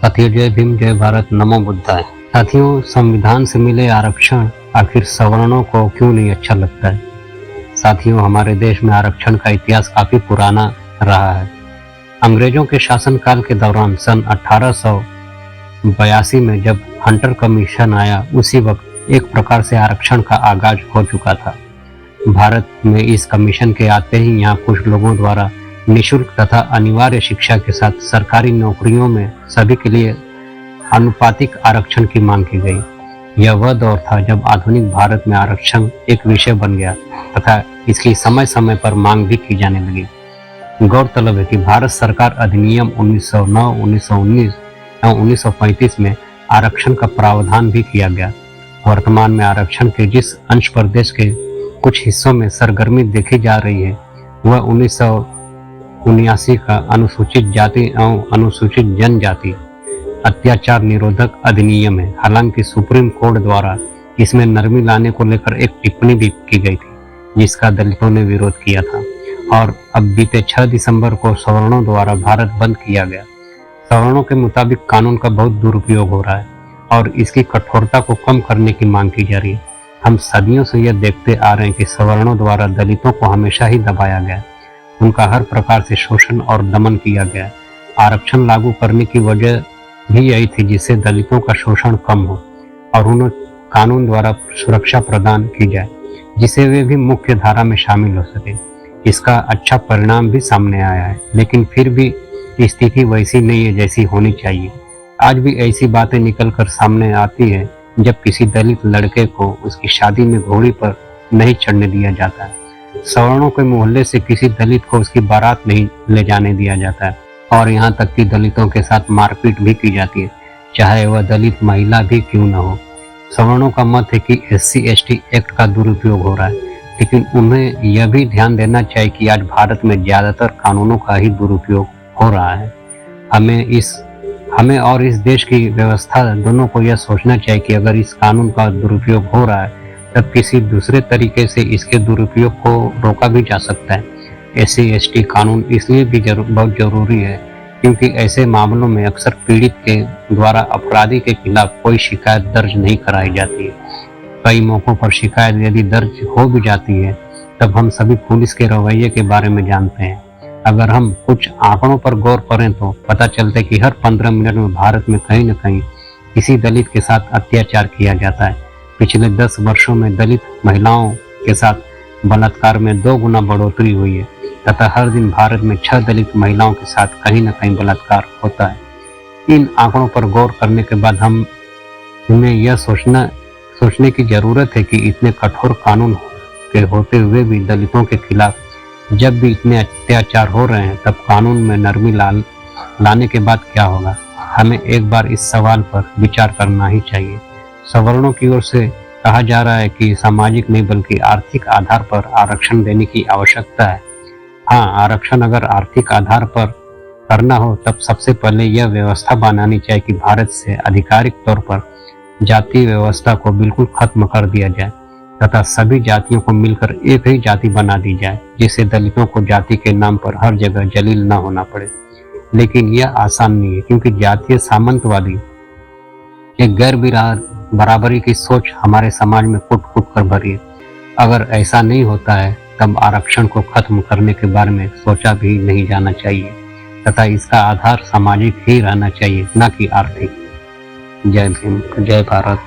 साथियों, जय भीम, जय भारत, नमो बुद्धाय। साथियों, संविधान से मिले आरक्षण आखिर सवर्णों को क्यों नहीं अच्छा लगता है। साथियों, हमारे देश में आरक्षण का इतिहास काफी पुराना रहा है। अंग्रेजों के शासनकाल के दौरान सन 1882 में जब हंटर कमीशन आया, उसी वक्त एक प्रकार से आरक्षण का आगाज हो चुका था। भारत में इस कमीशन के आते ही यहाँ कुछ लोगों द्वारा निःशुल्क तथा अनिवार्य शिक्षा के साथ सरकारी नौकरियों में सभी के लिए आनुपातिक आरक्षण की मांग की गई। यह वह दौर था जब आधुनिक भारत में आरक्षण एक विषय बन गया तथा इसकी समय समय पर मांग भी की जाने लगी। गौरतलब है कि भारत सरकार अधिनियम 1909, 1919 एवं 1935 में आरक्षण का प्रावधान भी किया गया। वर्तमान में आरक्षण के जिस अंश प्रदेश के कुछ हिस्सों में सरगर्मी देखी जा रही है, वह 1979 का अनुसूचित जाति एवं अनुसूचित जनजाति अत्याचार निरोधक अधिनियम है। हालांकि सुप्रीम कोर्ट द्वारा इसमें नरमी लाने को लेकर एक टिप्पणी भी की गई थी, जिसका दलितों ने विरोध किया था और अब बीते 6 दिसंबर को सवर्णों द्वारा भारत बंद किया गया। सवर्णों के मुताबिक कानून का बहुत दुरुपयोग हो रहा है और इसकी कठोरता को कम करने की मांग की जा रही है। हम सदियों से यह देखते आ रहे हैं कि सवर्णों द्वारा दलितों को हमेशा ही दबाया गया, उनका हर प्रकार से शोषण और दमन किया गया। आरक्षण लागू करने की वजह भी यही थी, जिससे दलितों का शोषण कम हो और उन्हें कानून द्वारा सुरक्षा प्रदान की जाए, जिससे वे भी मुख्य धारा में शामिल हो सके। इसका अच्छा परिणाम भी सामने आया है, लेकिन फिर भी स्थिति वैसी नहीं है जैसी होनी चाहिए। आज भी ऐसी बातें निकलकर सामने आती है जब किसी दलित लड़के को उसकी शादी में घोड़ी पर नहीं चढ़ने दिया जाता है। सवर्णों के मोहल्ले से किसी दलित को उसकी बारात नहीं ले जाने दिया जाता है और यहाँ तक कि दलितों के साथ मारपीट भी की जाती है, चाहे वह दलित महिला भी क्यों न हो। सवर्णों का मत है कि SC/ST एक्ट का दुरुपयोग हो रहा है, लेकिन उन्हें यह भी ध्यान देना चाहिए कि आज भारत में ज्यादातर कानूनों का ही दुरुपयोग हो रहा है। हमें और इस देश की व्यवस्था दोनों को यह सोचना चाहिए कि अगर इस कानून का दुरुपयोग हो रहा है, तब किसी दूसरे तरीके से इसके दुरुपयोग को रोका भी जा सकता है। SC/ST कानून इसलिए भी बहुत जरूरी है क्योंकि ऐसे मामलों में अक्सर पीड़ित के द्वारा अपराधी के खिलाफ कोई शिकायत दर्ज नहीं कराई जाती है। कई मौकों पर शिकायत यदि दर्ज हो भी जाती है, तब हम सभी पुलिस के रवैये के बारे में जानते हैं। अगर हम कुछ आंकड़ों पर गौर करें तो पता चलता है कि हर 15 मिनट में भारत में कहीं न कहीं किसी दलित के साथ अत्याचार किया जाता है। पिछले 10 वर्षों में दलित महिलाओं के साथ बलात्कार में 2 गुना बढ़ोतरी हुई है तथा हर दिन भारत में 6 दलित महिलाओं के साथ कहीं न कहीं बलात्कार होता है। इन आंकड़ों पर गौर करने के बाद हमें यह सोचने की जरूरत है कि इतने कठोर कानून के होते हुए भी दलितों के खिलाफ जब भी इतने अत्याचार हो रहे हैं, तब कानून में नरमी लाने के बाद क्या होगा। हमें एक बार इस सवाल पर विचार करना ही चाहिए। सवर्णों की ओर से कहा जा रहा है कि सामाजिक नहीं बल्कि आर्थिक आधार पर आरक्षण देने की आवश्यकता है। हाँ, आरक्षण अगर आर्थिक आधार पर करना हो, तब सबसे पहले यह व्यवस्था बनानी चाहिए कि भारत से आधिकारिक तौर पर जाति व्यवस्था को बिल्कुल खत्म कर दिया जाए तथा सभी जातियों को मिलकर एक ही जाति बना दी जाए, जिससे दलितों को जाति के नाम पर हर जगह जलील न होना पड़े। लेकिन यह आसान नहीं है क्योंकि जातीय सामंतवादी एक गैर बराबरी की सोच हमारे समाज में कूट कूट कर भरी है। अगर ऐसा नहीं होता है, तब आरक्षण को खत्म करने के बारे में सोचा भी नहीं जाना चाहिए तथा इसका आधार सामाजिक ही रहना चाहिए, न कि आर्थिक। जय भीम, जय भारत।